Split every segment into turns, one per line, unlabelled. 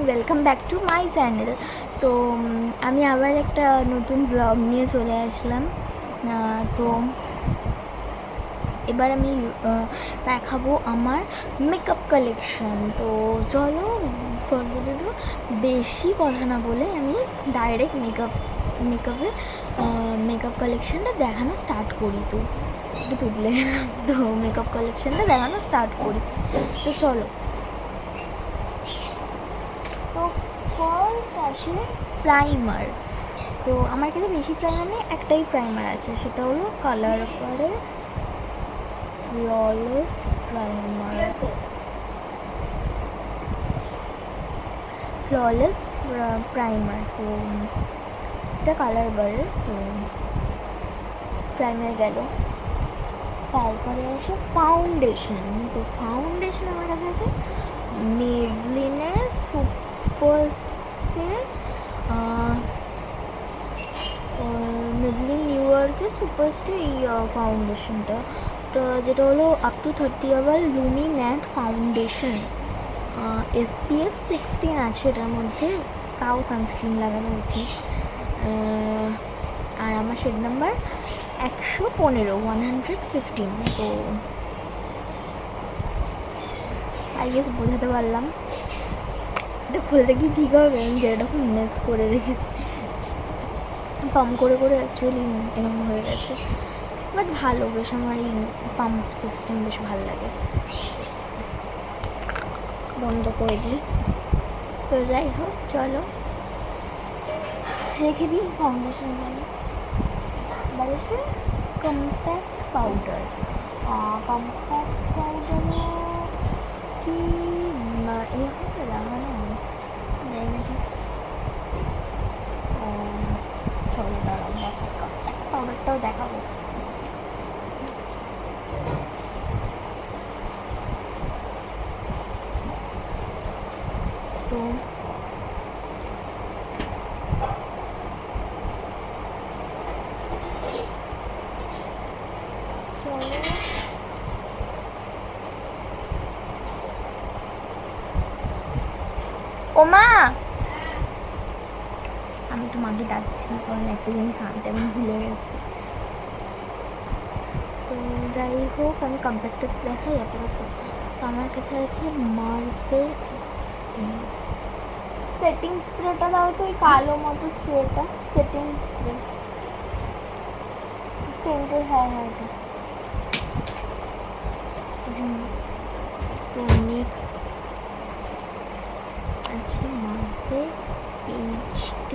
Welcome back to my channel. তো আমি আবার একটা নতুন ব্লগ নিয়ে চলে আসলাম। তো এবার আমি দেখাবো আমার মেকআপ কালেকশন। তো চলো ফার্দার বেশি কথা না বলে আমি ডাইরেক্ট মেকআপ কালেকশনটা দেখানো স্টার্ট করি। তো একটু তুললে তো মেকআপ কালেকশনটা দেখানো স্টার্ট করি। তো চলো। তো ফার্স্ট আসে প্রাইমার। তো আমার কাছে বেশি প্রাইমার নেই, একটাই প্রাইমার আছে, সেটা হলো কালার করে ফ্ললেস প্রাইমার। তো এটা কালার বারের। তো প্রাইমার গেল, তারপরে আসে ফাউন্ডেশন। তো ফাউন্ডেশন আমার কাছে আছে মেবলিনের মেবলিন নিউ ইয়র্কের সুপারস্টে এই ফাউন্ডেশনটা, যেটা হলো up to 30 hour lumi matte foundation. SPF 16 আছে এটার মধ্যে, তাও সানস্ক্রিন লাগানো উচিত। আর আমার শেড নাম্বার 115। তো আই গেস বোঝাতে পারলাম। এটা খুলতে কি ঠিক হবে? আমি যেরকম মেস করে রেখেছি, পাম্প করে অ্যাকচুয়ালি এরকম হয়ে গেছে, বাট ভালো বেশ। আমার এই পাম্প সিস্টেম বেশ ভালো লাগে। বন্ধ করে দিই। তো যাই হোক, চলো রেখে দিই ফাউন্ডেশন মানে। এবার এসে কম্প্যাক্ট পাউডার কি এ হবে লাগানো নেই নাকি? চলো দাঁড়াও, কম্প্যাক্ট পাউডারটাও দেখাবো। তো চলো ওমা, আমি একটু মাকে ডাকছি কারণ একটা জিনিস আনতে আমি ভুলে গেছি। তো যাই হোক, আমি কম্প্যাক্টটা দেখাই আপাতত। তো আমার কাছে আছে মার্সের সেটিং স্প্রেটা। দাও তো ওই কালো মতো স্প্রেটা, সেটিং স্প্রে সেন্টের। হ্যাঁ এটা। তো নেক্সট আছে মার্সের HD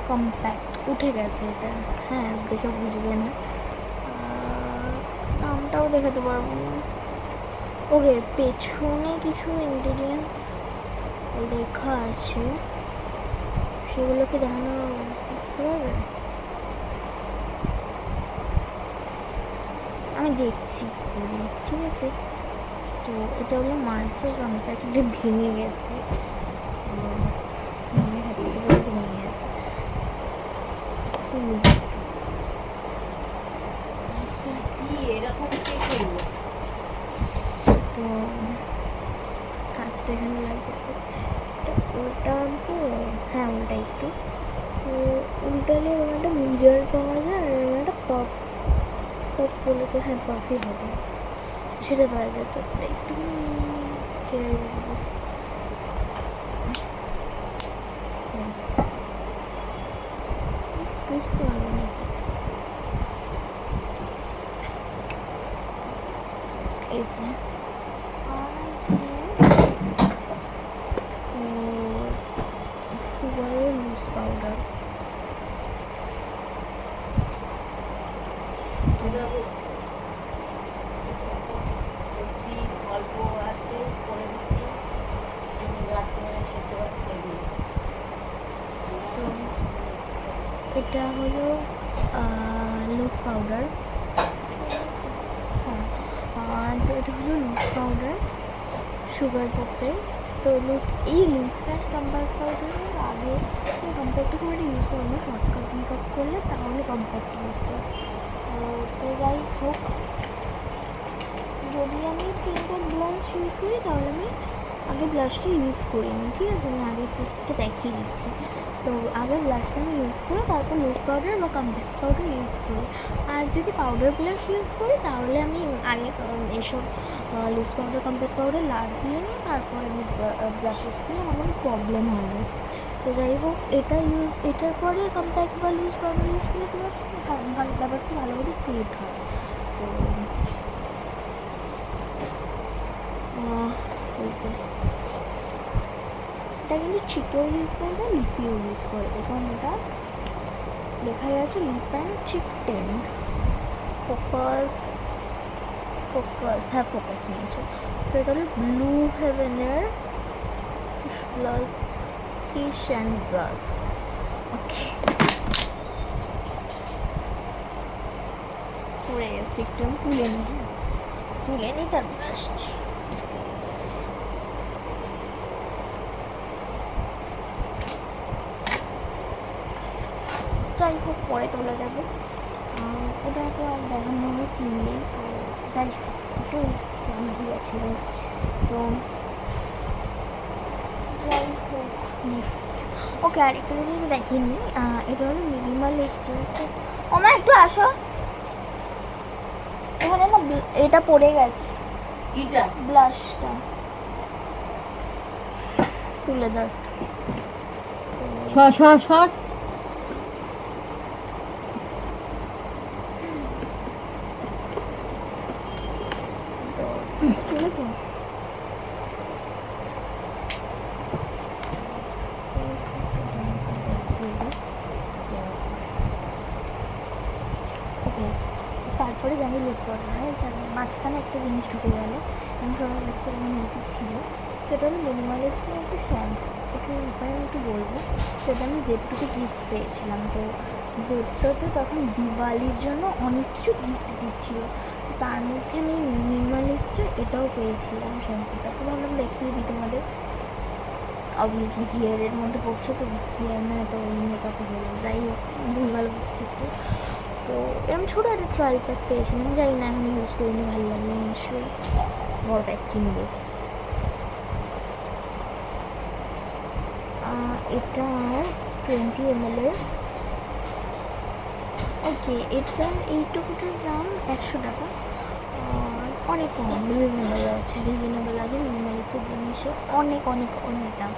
কম্প্যাক্ট। উঠে গেছে এটা, হ্যাঁ দেখে বুঝবে না, নামটাও দেখাতে পারবো না। ওকে, পেছনে কিছু ইনগ্রিডিয়েন্টস লেখা আছে, সেগুলোকে দেখানো বুঝতে পারবে? আমি দেখছি, ঠিক আছে। তো এটা হলো মার্সের কম্প্যাক্ট। এটা ভেঙে গেছে, ভেঙে গেছে। তো কাজটা এখানে লাগবে, ওটা আনবো। হ্যাঁ ওটা একটু, তো উল্টালে ওর একটা মিরর পাওয়া যায়, আর একটা পাফ বলে, তো হ্যাঁ পাফই হবে, সেটা পাওয়া যায়। তো ওটা একটু বুঝতে পারবো না। এই যে লুজ পাউডার,
অল্প আছে করে দিচ্ছি, রাত্রিবেলা সেদ্ধ ভাত খেয়ে দিই।
তো এটা হলো লুজ পাউডার। হ্যাঁ, আর তো এটা হলো লুজ পাউডার সুগার পপে। তো এই লুজ প্যাড কম্প্যাক্ট পাউডারের আগে আমি কম্প্যাক্টটা খুব একটা ইউজ করবো না, শর্টকাট মেকআপ করলে তাহলে কম্প্যাক্ট ইউজ করি। তো যাই হোক, যদি আমি তিনটে ব্লাশ ইউজ করি তাহলে আমি আগে ব্লাশটা ইউজ করিনি, ঠিক আছে? আমি আগের প্রসেসটা দেখিয়ে দিচ্ছি। তো আগে ব্লাশটা আমি ইউজ করি, তারপর লুজ পাউডার বা কম্প্যাক্ট পাউডার ইউজ করি। আর যদি পাউডার ব্লাশ ইউজ করি তাহলে আমি আগে এসব লুজ পাউডার কম্প্যাক্ট পাউডার লাগিয়ে নিই, তারপর আমি ব্লাশ ইউজ করি, আমার কোনো প্রবলেম হয় না। তো যাই হোক, এটার পরে কম্প্যাক্ট বা লুজ পাউডার ইউজ করলে তোমার ব্যাপারটা ভালো করে সেট হয়। তো এটা কিন্তু চিকেও ইউজ করা যায়, লিপিও ইউজ করা যায়, কারণ এটা লেখাই আছে lip and cheek tint. Focus হ্যাঁ, ফোকাস নিয়েছে। তো এটা হলো ব্লু হেভেনের plus kiss and blush. Okay, পড়ে গেছে, একটু আমি তুলে নিই তারপর আসছি। যাই হোক, পরে তোলা যাবে, ওটা তো আর দেখানো হবে সিন নেই। তো যাই হোক, একটু ইজি আছে। তো যাই হোক, নেক্সট ওকে, আরেকটা জিনিস আমি দেখিনি, এটা হলো মিনিমালিস্টের। মা একটু আসো, এখানে না এটা পড়ে গেছে, ব্লাশটা তুলে দাও।
শর্ট
তো তুলেছো? ওকে, তারপরে জানি লুজ পাউডার হয়, তার মাঝখানে একটা জিনিস ঢুকে গেল, আমি সবার লিস্টে আমার উচিত ছিল। তো এটা হলো মিনিমালিস্টের একটা শ্যাম্পু, ওটার ব্যাপারে আমি একটু বলবো। সেটা আমি জেপটোতে গিফট পেয়েছিলাম। তো জেপটোতে তখন দিওয়ালির জন্য অনেক কিছু গিফট দিচ্ছিল, তার মধ্যে আমি মিনিমালিস্টের এটাও পেয়েছিলাম, শ্যাম্পুটা। তো ভাবলাম দেখিয়ে দিই তোমাদের। অবভিয়াসলি হেয়ারের মধ্যে পড়ছে, তো হেয়ার না তো মেকআপে হলো, যাই হোক ভুলভাল হচ্ছে একটু। তো এরকম ছোটো একটা ট্রায়াল প্যাক পেয়েছিলাম, যাই না এখন ইউজ করিনি, ভালো লাগলো, নিশ্চয়ই বড় প্যাক কিনবো। এটা 20 ml। ওকে, এটা এইটুকুটার দাম 100 টাকা, অনেক কম, রিজনেবল আছে মিনিমালিস্টের জিনিসের অনেক অনেক অনেক দাম।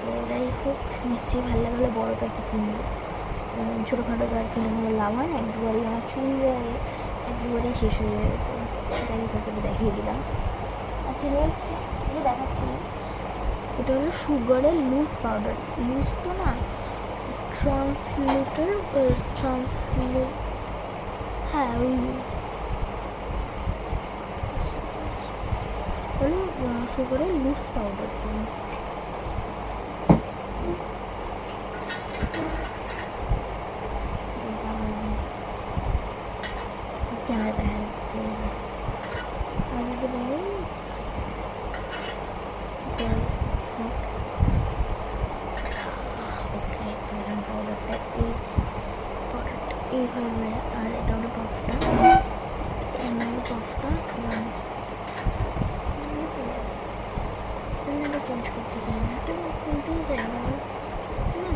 তো যাই হোক, নিশ্চয়ই ভালো লাগলে বড় প্যাকেট কিনবো, ছোটোখাটো তো আর কিনে কোনো লাভ হয় না, এক দুবারই আমার চুল যায়, এক দুবারই শেষ হয়ে যাবে। তো যাই হোক, এটা দেখিয়ে দিলাম। আচ্ছা, নেক্সট এটা দেখাচ্ছি, এটা হলো সুগারের লুজ পাউডার। লুজ তো না, হ্যাঁ ওই হলো সুগারের লুজ পাউডার। ক্যামেরা দেখা যাচ্ছে, ওকে, পাউডারটা এইভাবে, আর এটা হলো পাফটা, চেঞ্জ করতে চাই না, এটা খুলতেই চাই না, না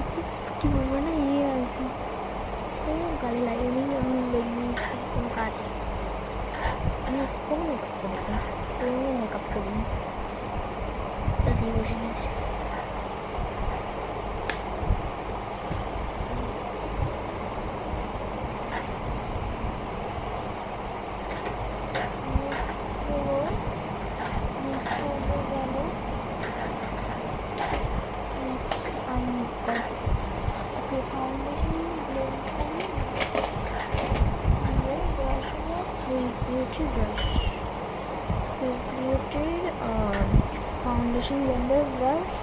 কী বলবো না, আছে গালে লাগিয়ে নিই, আমি বেরিয়েছি কোনো কাজ, আমি কোনো মেকআপ করি না, কোনো মেকআপ করি না, তাতেই বসে গেছি। Foundation blender brush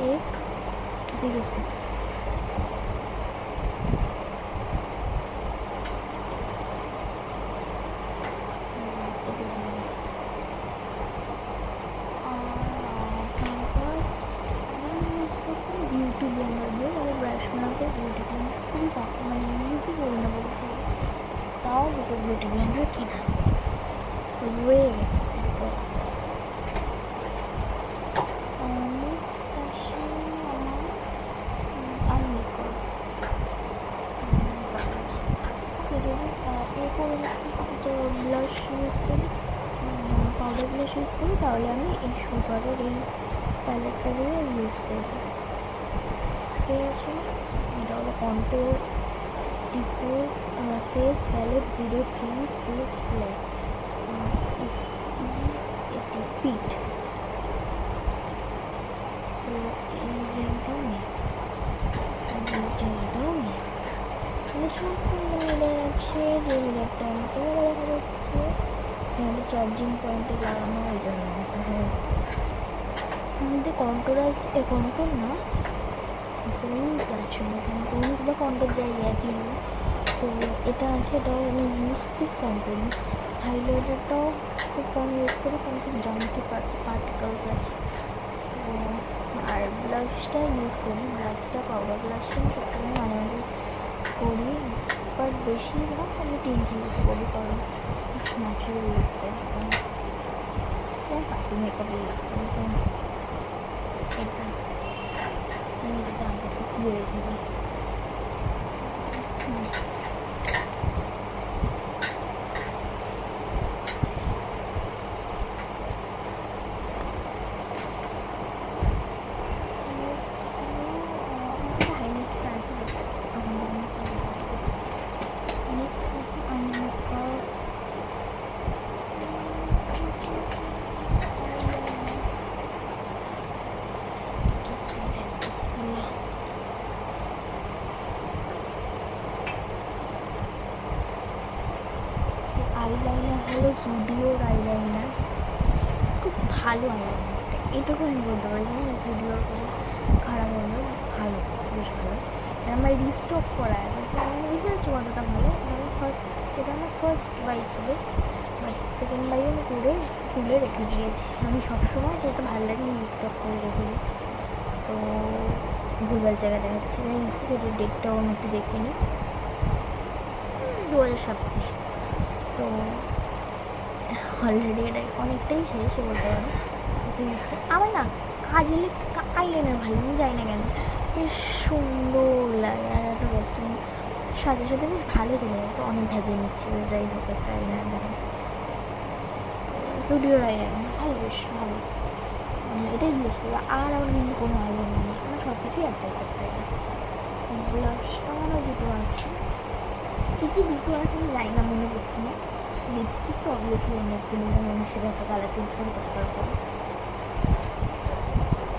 806। Beauty blender দিয়ে তাহলে ব্রাশ বানাতে বিউটি ব্লেন্ডার খুবই মানে ইজি করে নেবো, তাও দুটো বিউটি ব্লেন্ডার কিনা রয়ে গেছে। ব্লাশ ইউজ করি, পাউডার ব্লাশ ইউজ করি, তাহলে আমি এই সুগারের এই প্যালেটটা দিয়ে ইউজ করবো। ঠিক আছে, এটা হলো control diffuse face palette 03 face palette 80 fit. তো এই জায়গাটাও মিস, এই জায়গাটাও মিস, সম্পূর্ণ মিলে আছে। যে মিটারটা আমাকে দেখা যাচ্ছে এখানে চার্জিং পয়েন্টে লাগানো, ওই জন্য মধ্যে কন্ট্রোল আছে, কন্ট্রোল না টোনস আছে, এখানে টোনস বা কন্ট্রোল জায়গা একই। তো এটা আছে, এটাও আমি ইউজ খুব কম করি। হাইলাইটারটাও খুব কম ইউজ করি, কারণ খুব জামকি পার্টিকেলস আছে। তো আর ব্লাশটা ইউজ করি, ব্লাশটা পাউডার ব্লাশটা আমি সবসময় মাঝে মাঝে করি, বাট বেশিরভাগ আমি টিন্ট ইউজ করি, কারণ ন্যাচারাল লুক দেয়। পার্টি মেকআপ ইউজ করি। তো এটা আমি এটা আগে দিয়ে রেখে দিই। আইলাইনার হলো জুডিওর আইলাইনার, খুব ভালো আইলাইনারটা, এটুকু আমি বলতে পারি। জুডিওর কোনো খারাপ হলো, ভালো, বেশ ভালো। আমার রিস্টক করা আছে, তো আমি বুঝতে পারছি কতটা ভালো। এটা আমার ফার্স্ট বাই ছিল, বাট সেকেন্ড বাই আমি করে তুলে রেখে দিয়েছি। আমি সবসময় যেটা ভালো লাগে আমি রিস্টক করে রেখে দিই। তো ভুলভাল জায়গা দেখাচ্ছি, এটার ডেটটাও আমি একটু দেখে নিই, 2026। তো অলরেডি এটা অনেকটাই শেষ বলতে পারো। তো ইউজ করি আমার না কাজলে আইলাইনার ভালো, আমি যাই না কেন, বেশ সুন্দর লাগে। আর একটা ওয়েস্টার্ন সাথে সাথে বেশ ভালো চলে যায়। তো অনেক ভেজে নিচ্ছিল, যাই হোক একটা আইলাইনার দেখেন, স্টুডিওর আইলাইনার ভালো, বেশ ভালো, এটাই ইউজ করি। আর আমার কিন্তু কোনো আইলাইনার নেই, আমার সব কিছুই অ্যাপ্লাই করতে গেছে। ব্লাশটা আমার দুটো আছে, কী কী দুটো আছে আমি জানি না, মনে করছি না। লিপস্টিক তো অবভিয়াসলি অনেকগুলো, আমি সেটা তো কালার চেঞ্জ করে দরকার পড়ে।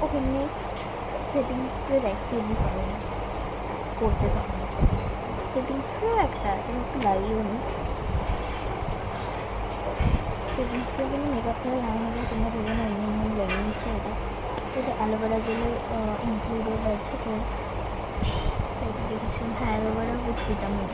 ওকে, নেক্সট সেটিং স্প্রে দেখিয়ে দিই, পারি না করতে, তো হবে সেটিং স্প্রেও একটা আছে, আমি একটু লাগিয়েও নিই। সেটিং স্প্রে কিন্তু মেকআপ ছাড়া লাগে না, তোমরা ভেবে না এমনি লাগিয়ে নিচ্ছি। এটা অ্যালোভেরা জেলে ইনক্লুডেড আছে। তো এটা দেখেছিলাম, হ্যাঁ, অ্যালোভেরা উইথ ভিটামিন।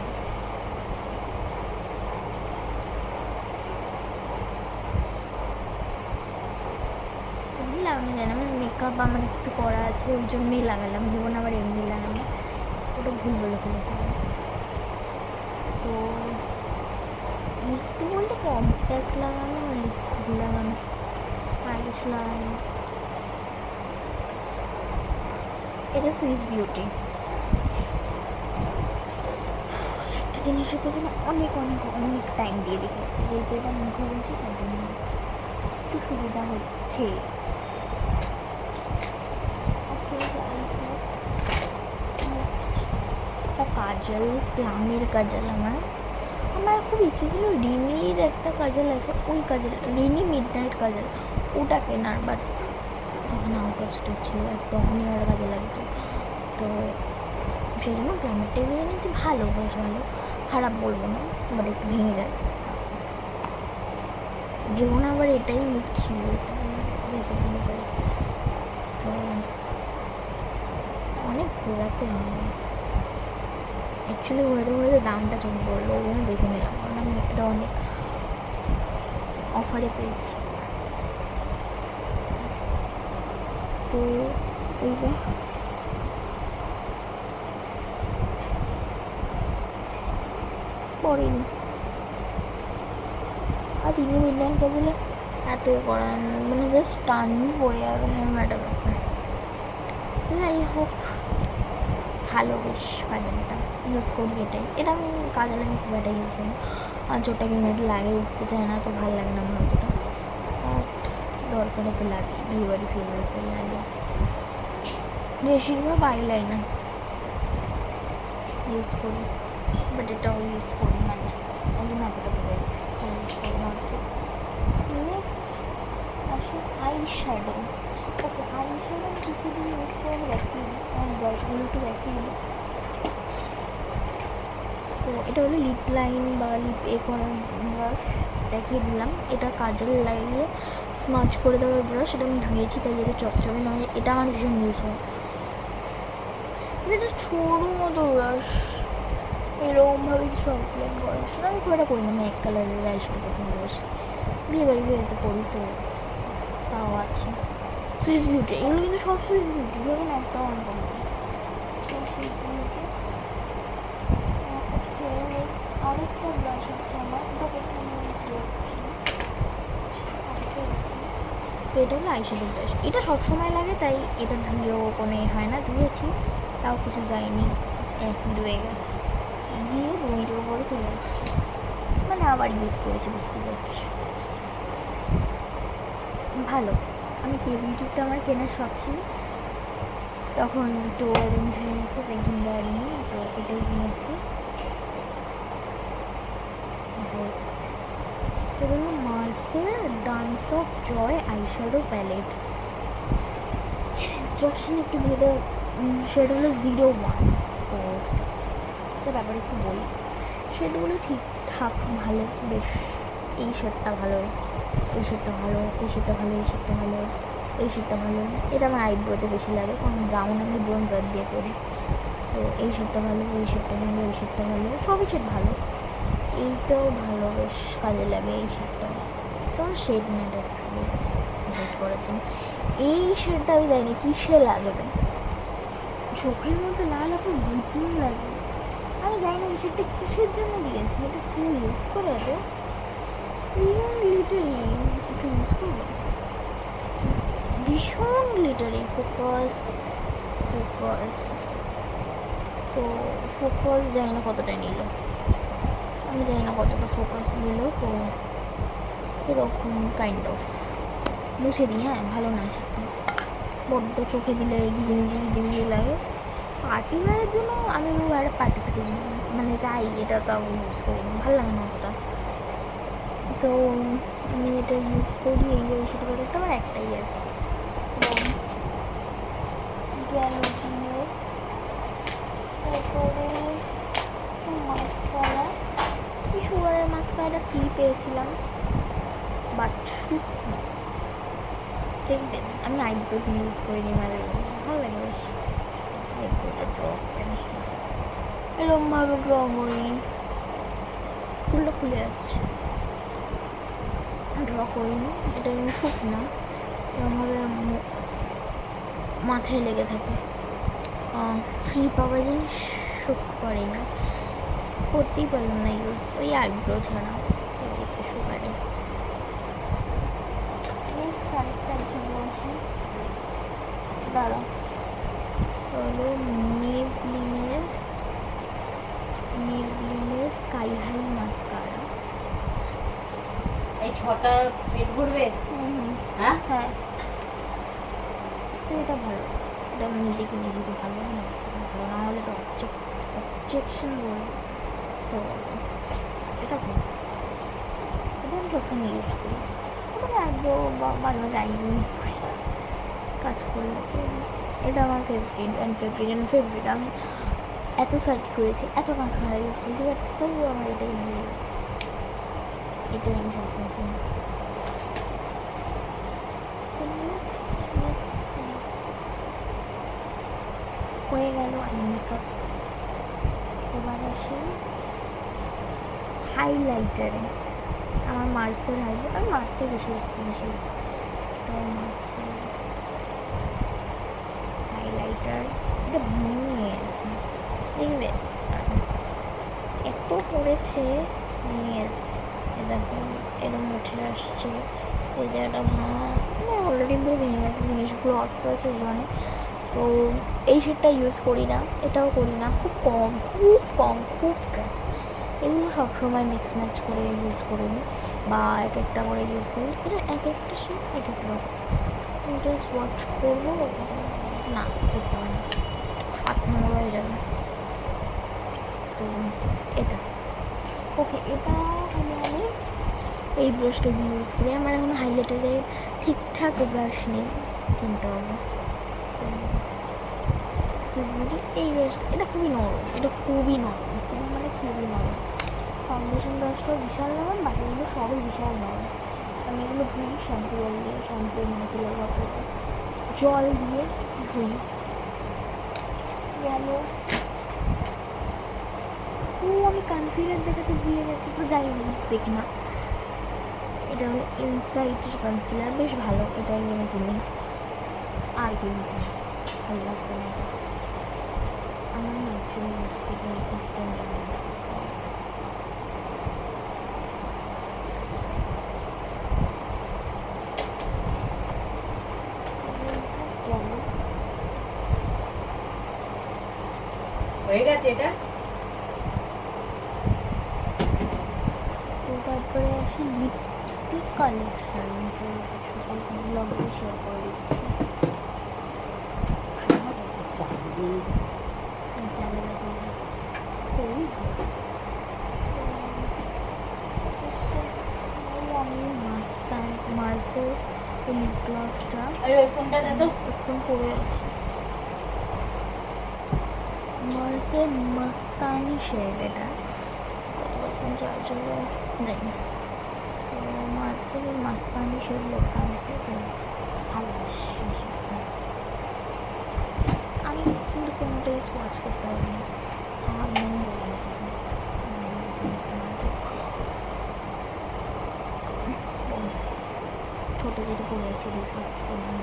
লাগানো যায় না, আমার মেকআপ আমার একটু করা আছে, ওই জন্যই লাগালাম, জীবন আবার এমনি লাগানো, ওটা ভুল বলে ফেলেছিলাম। তো একটু বলতে কম্প্যাক্ট লাগানো, লিপস্টিক লাগানো, আইল্যাশ লাগানো। এটা সুইস বিউটি। একটা জিনিসের পেছনে অনেক অনেক অনেক টাইম দিয়ে রেখেছি, যেহেতু এটা মুখে বলছি তার জন্য একটু সুবিধা হচ্ছে। একটা কাজল, প্লামের কাজল, আমার খুব ইচ্ছে ছিল রিনির একটা কাজল আছে, ওই কাজল, রিনি মিডনাইট কাজল, ওটা কেনার, বাট তখন আউট অফ স্টক ছিল, তখনই আর কাজে লাগতো। তো সেই জন্য প্লামেরটাই কিনে নিয়েছি, ভালো, বেশ ভালো, খারাপ বলবো না, বাট একটু ভেঙে যায়। যেমন আবার এটাই মুখ ছিল, এটা ভেঙে যায়। তো অনেক ঘোরাতে হয়, অ্যাকচুয়ালি ঘুরে ঘুরে দামটা চলে পড়লো, ওই জন্য দেখে নিলাম, কারণ আমি এটা অনেক অফারে পেয়েছি। তো এই যে পড়িনি, আর রিনি মিডনাইট কাজলে এত করা মানে জাস্ট টান পড়ে যাবে, হ্যাঁ ম্যাডাম ব্যাপার। যাই হোক, ভালো বেশ কাজলটা ইউজ করি এটাই। এটা আমি কাজল আমি খুব একটা ইউজ করি, আর যেটাকে নেট লাগে উঠতে চায় না, তো ভালো লাগে না আমার অতটা, আর দরকারে তো লাগে, বিয়েবাড়ি ফিয়েবাড়িতে লাগে। বেশিরভাগ আইলাইনার ইউজ করি, বাট এটাও ইউজ করি মানে ওই জন্য এতটা পড়েছি ইউজ করি না। নেক্সট আসে আই শ্যাডো। ওকে, আই শ্যাডো কী কী দিয়ে ইউজ করে দেখিয়ে দিই, আমার ব্রাশগুলো একটু দেখিয়ে দিই। তো এটা হলো লিপ লাইন বা লিপ করার ব্রাশ, দেখিয়ে দিলাম। এটা কাজল লাগিয়ে স্মাচ করে দেওয়ার ব্রাশ, এটা আমি ধুয়েছি তাই এটা চকচকে নয়, এটা আমার ভীষণ ইউজ হয়। এটা সরু মতো ব্রাশ, এরকমভাবে কিছু অ্যাপ্লাই করা ছিল, আমি খুব একটা করি না, আমি এক কালারের ব্রাশ প্রথম ব্রাশ বিয়েবাড়ি বিয়েতে করি, তো তাও আছে। সুইস বিউটি, এগুলো কিন্তু সব সুইস বিউটি, হবে না একটা অনকম সুইস বিউটি। ওকে, নেক্সট আরেকটা ব্রাশ আছে আমার, এটা প্রথমে দেখছি, তো এটা হলো আইশ্যাডো ব্রাশ। এটা সবসময় লাগে তাই এটা ধুয়েও কোনো হয় না, ধুয়েছি তাও কিছু যায়নি, একই রয়ে গেছে, দিয়ে 2 মিনিটের উপরে চলে এসেছি, মানে আবার ইউজ করেছি, বুঝতে পারছি ভালো। আমি কে বিউটিটা আমার কেনার শখ ছিল, তখন একটু অ্যারেঞ্জ হয়ে গেছে তাই কিনতে পারিনি, তো এটাই কিনেছি। এটা হলো মার্সের dance of joy eyeshadow palette. এর ইনস্ট্রাকশন একটু ভেবে, সেটা হলো 01। তো এটা ব্যাপারে একটু বলি, সেটগুলো ঠিকঠাক ভালো, বেশ এই শেডটা ভালো, এই শেডটা ভালো, এই শেডটা ভালো, এই শেডটা ভালো, এই শেডটা ভালো। এটা আমার আইব্রোতে বেশি লাগে, কারণ ব্রাউন আমি ব্রোঞ্জার দিয়ে করি, তো এই শেডটা ভালো, এই শেডটা ভালো, এই শেডটা ভালো, সবই শেড ভালো। এইটাও ভালো, বেশ কাজে লাগে এই শেডটা, কারণ শেড নেট একটু করার জন্য। এই শেডটা আমি জানি না কিসে লাগবে, চোখের মধ্যে লাল এখন ভুতনি লাগে, আমি জানি না এই শেডটা কিসের জন্য দিয়েছে, এটা কি ইউজ করে তো গ্লিটারি, একটু ইউজ করবো, ভীষণ গ্লিটারি। ফোকাস ফোকাস তো ফোকাস জানি না কতটা নিল, আমি জানি না কতটা ফোকাস নিল, তো এরকম কাইন্ড অফ মুছে দিই। হ্যাঁ, ভালো না সেটা, বড্ড চোখে দিলে ঘিজিমিজি লাগে। পার্টি ওয়ারের জন্য আমি বাইরে পার্টি ফাটি মানে যাই, এটা তো আমি ইউজ করি না, ভালো লাগে না অতটা, তো আমি এটা ইউজ করি। এই সেটা একটা আমার একটাই আছে, তারপরে মাস্কারা, এই সুগারের মাস্কারাটা ফ্রি পেয়েছিলাম, বাট দেখবেন আমি আইব্রোতে ইউজ করিনি, মাঝে মাঝে ভালো লাগে বেশ, আইব্রোটা ড্র করে নি, এরকমভাবে ড্র করি, ফুলটা খুলে যাচ্ছে, ড্র করিনি, এটা আমি শুকনা, এরকমভাবে মাথায় লেগে থাকে, ফ্রি পাওয়া জিনিস শুক করে না, করতেই পারলাম না ইউজ, ওই আইব্রো ছাড়া লেগেছে সুগারে। নেক্সট আরেকটা ভিডিও আছে, দাঁড়া, হলো মেবলিনের স্কাই হাই মাস্কারা।
এই 6টা পেট ভরবে? হ্যাঁ
হ্যাঁ, তো এটা ভালো, এটা আমি নিজেকে নিজেকে ভালো না, ভালো না হলে তো অবজেকশন বলবো, তো এটা ভালো, এটা আমি সবসময় ইউজ করি, মানে আইব্রো বা মাঝে মাঝে আইব্রো ইউজ করি কাজ করলে, তো এটা আমার ফেভারিট। আমি এত সার্চ করেছি, এত মাস্কারা ইউজ করেছি, বাট তবুও আমার এটাই ভালো লেগেছে, এটাই আমি সবসময় কিনি। হয়ে গেল আই মেকআপ, এবার আসি হাইলাইটারে। আমার মার্সের হাইলাইটার, আমি মার্সের বেশি জিনিস ইউজ করি, তো মার্সের হাইলাইটার, এটা ভেঙে গেছে দেখবে, এত পড়েছে ভেঙে গেছে, এ দেখো এরকম উঠে আসছে, এই জায়গাটা মানে অলরেডি পুরো ভেঙে গেছে, জিনিসগুলো অস্ত আছে এই জন্য, তো এই শেডটা ইউজ করি না, এটাও করি না, খুব কম, খুব কম, খুব কম। এগুলো সবসময় মিক্স ম্যাচ করে ইউজ করি বা এক একটা করে ইউজ করি। এটা এক একটা শেড এক এক রকম। এটা ওয়াচ করবো না, করতে পারি না, হাত নোংরা হয়ে যাবে। তো এটা ওকে, এটা আমি এই ব্রাশটা ইউজ করি। আমার এখন হাইলাইটারে ঠিকঠাক ব্রাশ নেই, কিনতে হবে। তো ফেসবুকে এই ব্রাশটা, এটা খুবই নরম, এটা খুবই নরম, খুবই মানে খুবই নরম। ফাউন্ডেশন ব্রাশটাও বিশাল নরম, বাকিগুলো সবই বিশাল নরম। আমি এগুলো ধুই শ্যাম্পু জল দিয়ে, শ্যাম্পু মাসেলার ওয়াটার জল দিয়ে ধুই। গেল আমি কনসিলার দেখাতে ভুলে গেছি, তো যাই হোক দেখি না। এটা হলো ইনসাইটের কনসিলার, বেশ ভালো, এটাই আমি কিনি। আর কিনি ভালো লাগছে না এটা। আমার না অ্যাকচুয়ালি লিপস্টিক সিস্টেম
হয়ে গেছে এটা।
তো তারপরে আসি লিপস্টিক কালেকশন, ব্লগে শেয়ার করে দিচ্ছি। আমি মার্সের লিপ গ্লসটা
ওই ফোনটা দে তো।
এখন পরে আছে, মার্সের মাস্তানি শেড। এটা কত পার্সেন্ট চার্জ হলো জানি না। তো মার্সের মাস্তানি শেড লেখা আছে, তো ভালোবাসি। আমি কিন্তু কোনোটাই সোয়াচ করতে পারি না, আমার মন বলে গেছে। ছোটো যেটা পড়েছি রিসার্চ করলাম,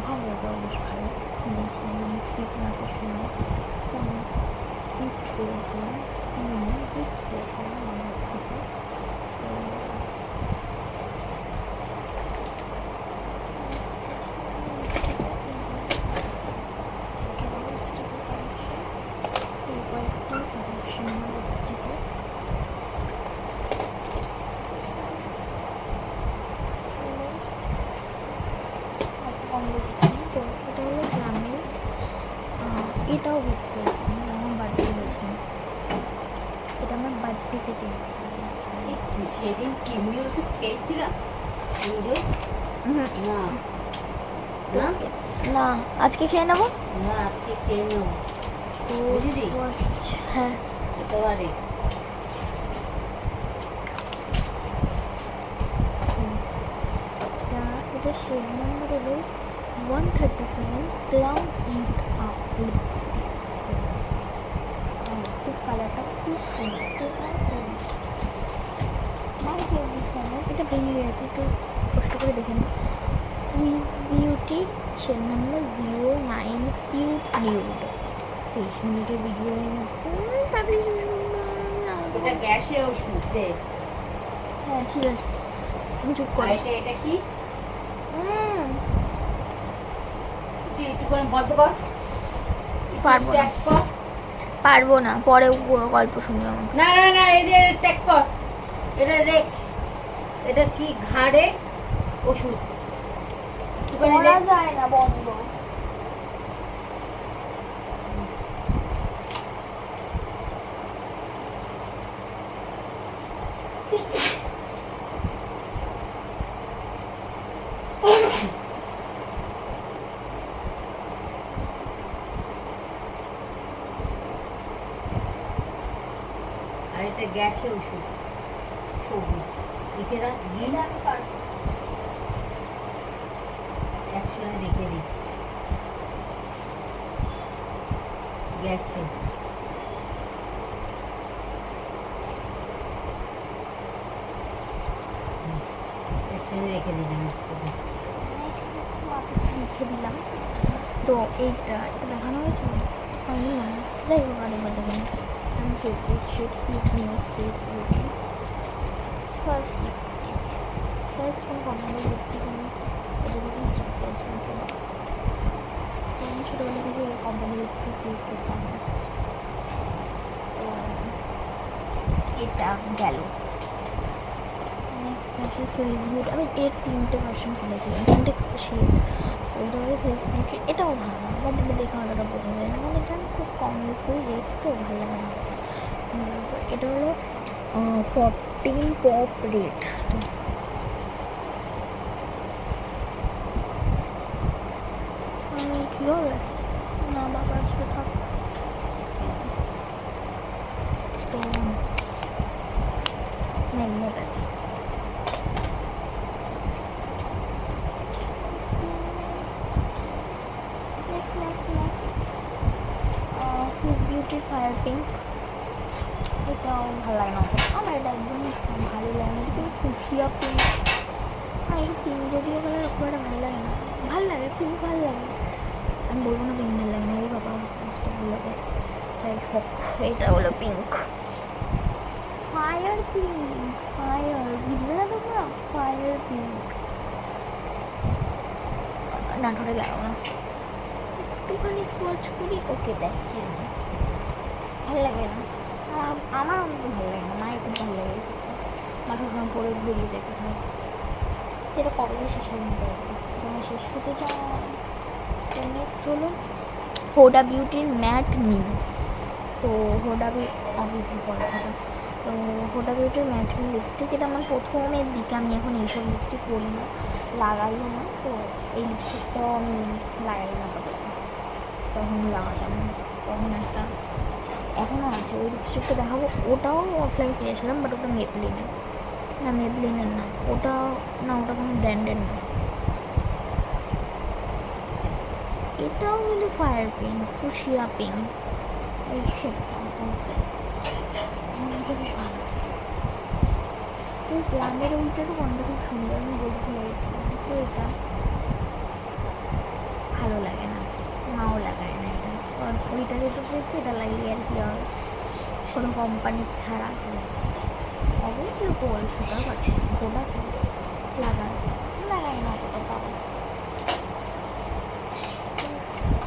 ভালো লাগে, বেশ ভালো। কিনেছিলাম ক্রিসমাসের সময়, গিফট পেয়েছিলাম, গিফট পেয়েছিলাম আমার থেকে। তো কয়েকটা কালেকশন লিপস্টিকের, কম্বিনেশন। তো এটা হলো গ্রামের, এটাও গিফট পেয়েছিলাম, আমার বার্থডে হয়েছিল, এটা আমার বার্থডেতে পেয়েছিলাম।
সেদিন কিডনি ওষুধ খেয়েছিলাম না না
না, আজকে খেয়ে নেবো।
না, আজকে খেয়ে নেবো।
তো
দিদি?
হ্যাঁ,
একেবারে
এটা শেড নাম্বার হলো 137 ক্লাউন ইট আপ লিপস্টিক। খুব কালারটা খুব সুন্দর, মাই ফেভারিট কালার। এটা ভেঙে গেছে, একটু কষ্ট করে দেখে নিই। Swiss beauty shade number 09 cute nude. 23 মিনিটের ভিডিও হয়ে গেছে তাদের।
এটা গ্যাসে ওষুধ দে।
হ্যাঁ ঠিক আছে, আমি চুপ
আর
করি।
এটা কি? তুই একটু করে বন্ধ কর।
পারবো না।
ট্যাগ কর।
পারবো না, পরে গল্প শুনি আমাকে।
না না না, এই যে ট্যাগ কর, এটা রেখ। এটা কি ঘাড়ে ওষুধ? একটু করে
করা
রেখ।
যায় না, বন্ধ।
আর এটা গ্যাসে ওষুধ, সবুজ লিখে রাখ। একসাথে রেখে দিই গ্যাসে। একসাথে রেখে দিলাম।
লিখে দিলাম। তো এটা দেখানো হয়েছে, হয়নি মনে হয়। যাই হোক, আরেকবার দেখে নিই। আমি favourite shade cute nude Swiss beauty first lipstick. First কোন কোম্পানির লিপস্টিক আমি এটা দেখে স্টার্ট করেছিলাম। তো আমি ছোটোবেলা থেকে কোম্পানি লিপস্টিক ইউজ করতাম। তো এটা গেল। নেক্সট আছে সুইস বিউটি। আমি এর 3টে ভার্সন কিনেছিলাম, 3টে শেড। তো এটা হলো সুইস বিউটি। এটাও ভালো, বাট এটা দেখে অতটা বোঝা যায় না, মানে এটা আমি খুব কম ইউজ করি, রেট তো ভালো লাগে না। এটা হলো 14 পপ রেট। তো কী হবে না, বাবা আসবে থাক। তো ম্যাগনেট আছে। নেক্সট সুইস বিউটির ফায়ার পিঙ্ক। এটাও ভালো লাগে না অতটা, আমার এটা একদমই ভালো লাগে না। কিন্তু ফুসিয়া পিঙ্ক, আমার এসব পিঙ্ক জাতীয় কালার খুব একটা ভালো লাগে না। ভালো লাগে পিঙ্ক, ভালো লাগে, আমি বলবো না পিঙ্ক ভালো লাগে না, এই বাবা ভালো লাগে। যাই হোক, এটা হলো পিঙ্ক, ফায়ার পিঙ্ক। ফায়ার বুঝবে না তোমরা, ফায়ার পিঙ্ক। না ঠোঁটে লাগাও না, একটুখানি সোয়াচ করি, ওকে দেখিয়ে দিই। ভালো লাগে না আমার অন্তত ভালো লাগে না, মায়ের খুব ভালো লেগেছে। মা সবসময় পরে বেরিয়ে যায় কোথাও। এটা কবে যে শেষ হয়ে নিতে হবে, তোমার শেষ হতে চাও। তো নেক্সট হলো হোডা বিউটির ম্যাট মি। তো হোডা অবভিয়াসলি পয়সাটা। তো হোডা বিউটির ম্যাট মি লিপস্টিক। এটা আমার প্রথমের দিকে, আমি এখন এইসব লিপস্টিক করি না, লাগাইও না। তো এই লিপস্টিকটাও আমি লাগাই না, তখন লাগাতাম, তখন একটা এখনও আছে ওই লিপস্টিকটা দেখাবো। ওটাও অফলাইন কিনেছিলাম, বাট ওটা মেবলিনের না, মেবলিনের না ওটা, না ওটা কোনো ব্র্যান্ডের না। এটাও হলো ফায়ার পিঙ্ক, ফুসিয়া পিঙ্ক, এই শেডটা এটা বেশ ভালো। ওই প্লামের ওইটারও গন্ধ খুব সুন্দর, আমি বলতে লেগেছিলাম। তো এটা ভালো লাগে না, মাও লাগায় না এটা। আর ওইটা যেটা পেয়েছি এটা লাগিয়ে আর কি হবে, কোনো কোম্পানির ছাড়া। অবশ্যই বল সেটা, বাট ওটা লাগায় না অতটা। তাও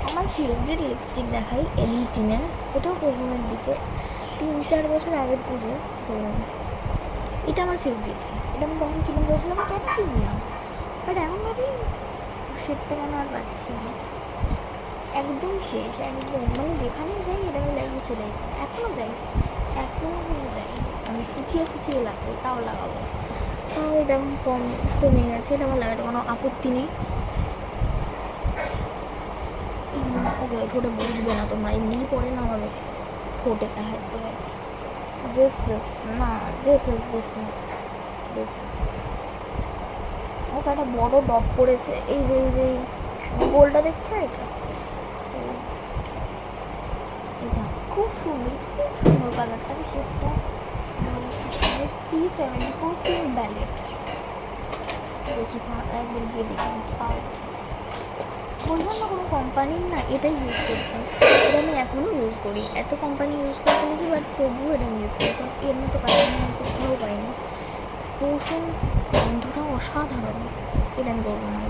আমার ফেভারিট লিপস্টিক দেখাই এলিটিনের। এটাও প্রথমের দিকে 3-4 বছর আগের পুজো। তো এটা আমার ফেভারিট, এটা আমি তখন কিনে বলছিলাম কেন কিনলাম, বাট এখন ভাবি শেডটা কেন আর পাচ্ছি না। একদম শেষ, একদম মানে যেখানেই যাই এটা আমি লাগিয়ে চলে যাই, এখনও যাই, আমি খুঁচিয়ে লাগাই, তাও লাগাবো। তাও এটা এখন কমে গেছে, এটা আমার লাগাতে কোনো আপত্তি নেই। ওকে, ঠোঁটে বুঝবে না তোমরা, এমনিই পরে না হবে ঠোঁটে হাঁটতে গেছে। দিস ওকে একটা বড় ডপ পড়েছে, এই যে গোলটা দেখছো, এটা খুব সুন্দর কালারটা। শেডটা P74 পিঙ্ক ব্যালেট। দেখি একবার গিয়ে দেখি পাও, বললাম না কোনো কোম্পানির না, এটাই ইউজ করতাম। এটা আমি এখনও ইউজ করি, এত কোম্পানি ইউজ করতে নাকি, বাট তবুও এটা আমি ইউজ করি, কারণ এর মতো কালার আমি কোথাও পাইনি। পোষণ গন্ধটা অসাধারণ, এটা আমি করবো না,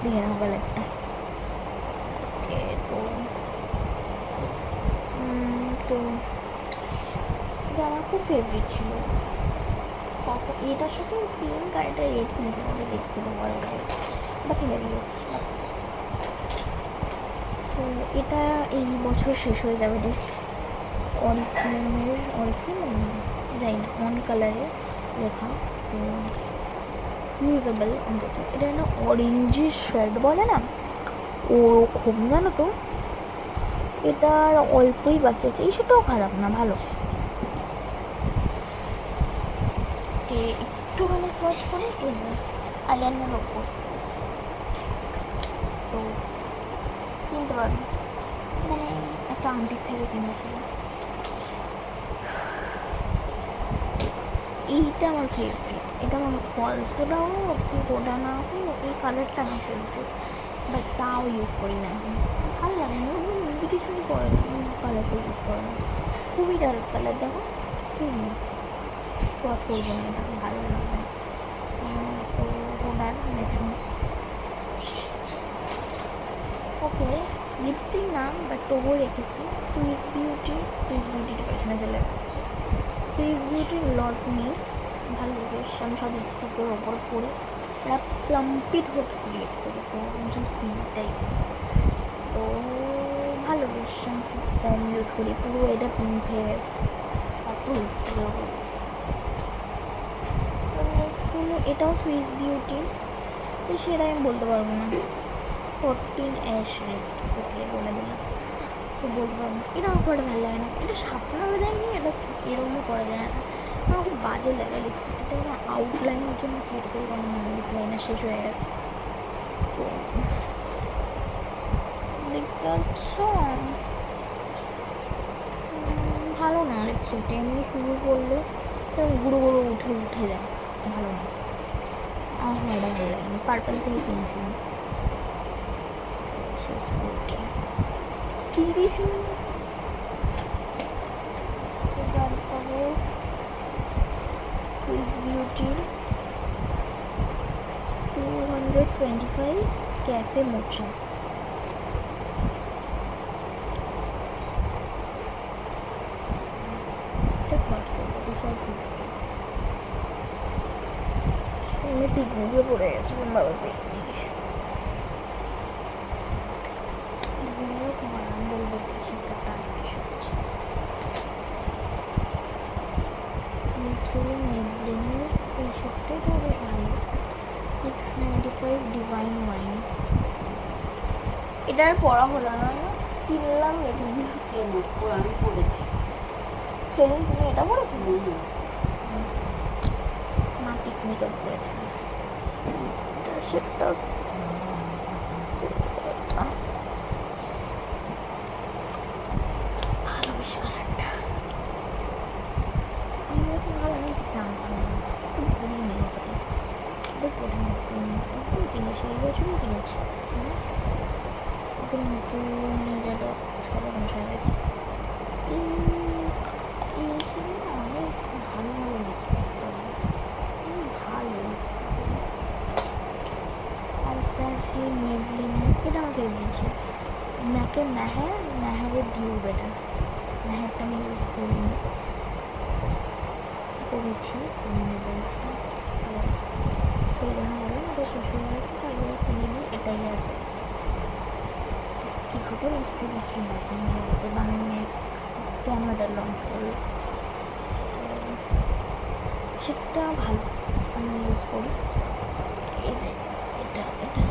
দেখে নাও কালারটা। তো এটা আমার খুব ফেভারিট ছিল। তখন এটার সাথে পিঙ্ক আর একটা রেড কিনেছিলাম, ওটা রেড করে বড় যায়, ওটা ফেলে দিয়েছি। তো এটা এই বছর শেষ হয়ে যাবে ডেট। অরিফ্লেমের যাই না, অন কালারে লেখা। তো ইউজেবল অন্তত। এটা না অরেঞ্জের শেড বলে না, ওরকম জানো তো। এটার অল্পই বাকি আছে, এই সেটাও খারাপ না, ভালো। একটুখানি সোয়াচ করে এই যে আইলাইনার ওপর, তো কিনতে পারবো, মানে একটা আন্টির থেকে কিনেছিলাম। এইটা আমার ফেভারিট, এটা আমার ফলসটাও কি ওটা না হোক, এই কালারটা আমার ফেভারিট, বাট তাও ইউজ করি না এখন, ভালো লাগে না, ইনভিটেশনই পরে না, কালারটা ইউজ করে না, খুবই ডার্ক কালার, দেখো খুবই সোয়াচ করবো না, এটা ভালো লাগে না। তো ওটার নেক্সট ওকে, লিপস্টিক না বাট তবুও রেখেছি। সুইস বিউটির পেছনে চলে গেছে। সুইস বিউটির লস মি, ভালো বেশ, আমি সব লিপস্টিকের ওপর পরে একটা প্লাম্পি ঠোঁট ক্রিয়েট করি, তো জুসি টাইপস, তো ভালো বেশ, আমি খুব কম ইউজ করি, পুরো এটা পিঙ্ক হয়ে গেছে আর পুরো লিপস্টিকের ওপর। নেক্সট হলো এটাও সুইস বিউটি, সেটা আমি বলতে পারবো না, 14 অ্যাশ রেড, ওকে বলে দিলাম, তো বলতে পারবো না, এটা আমার খুব একটা ভালো লাগে না, এটা সাপড়াবে দেয়নি, এটা এরকমও করা যায় না, আমার খুব বাজে লাগে লিপস্টিকটা, এটা আউটলাইনের জন্য ক্রিয়েট করি, কারণ আমার লিপ লাইনার শেষ হয়ে গেছে, তো দেখতে পাচ্ছ ভালো না লিপস্টিকটা, এমনি শুরু করলে গুঁড়ো গুঁড়ো উঠে যায়, ভালো না, আমার এটা ভালো লাগেনি, পার্পল থেকে কিনেছিলাম। সুইস বিউটির 225 ক্যাফে মোচা, আমি পিকনিকে পড়ে গেছিলাম বাবার পিকনিকে, বলবো সেটা নেক্সট হলো মেবলিনের এই শেডটাও বেশ ভালো, 695 ডিভাইন ওয়াইন, এটা আর পড়া হলো না, কিনলাম
আমি পড়েছি।
সেদিন তুমি এটা পড়েছো? মা পিকনিকও পড়েছিল, শেডটা ভালো বেশ কালারটা, এইরকম ভালো আমি জানতাম না, খুব পড়ি নেই ওটা, পড়ি নতুন কিনেছি, এই বছরই কিনেছি, একদম নতুন যেটা সবার মশা গেছে, এই হিসেবে না অনেক ভালো ভালো লিপস্টিক পাবো, ভালো। আরেকটা আছে মেবলিনের, এটা আমাকে বলছি ম্যাকের ম্যাহের ডিউব, এটা ম্যাহেরটা আমি ইউজ করিনি, করেছি বলছি, তো সেই জন্য বললাম এটা শেষ হয়ে গেছে, তাই জন্য কিনিনি, এটাই আছে, কিছু তো নিশ্চয়ই আছে, তো আমি ক্যামেরা লঞ্চ করলো, সেটা ভালো আমি ইউজ করি, এই যে এটা এটা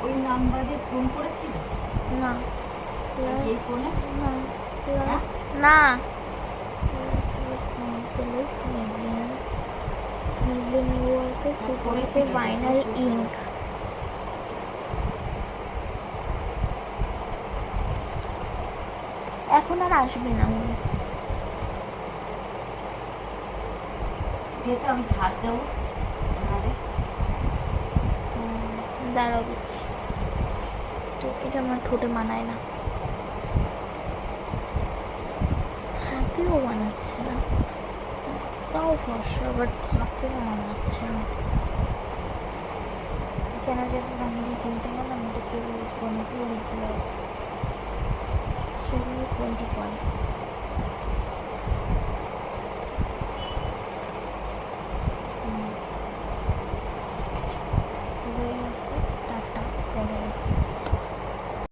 ওই নাম্বারে ফোন করেছিল
না,
এই ফোনে
না প্লাস না মেবলিন নিউ ইয়র্কের সুপারস্টার ফাইনাল ইঙ্ক, এখন আর আসবে না মনে,
যেহেতু আমি ছাদ দেবো আমাদের,
দাঁড়াও দিচ্ছি, তো এটা আমার ঠোঁটে মানায় না, হাতেও মানাচ্ছে না, তাও ফর্সা বাট হাতেও মানাচ্ছে না, কেন যে আমি কিনতে গেলাম এটা কেউ ইউজ করে পুরো লিপগুলো আছে, সেগুলো 20 পয়েন্ট,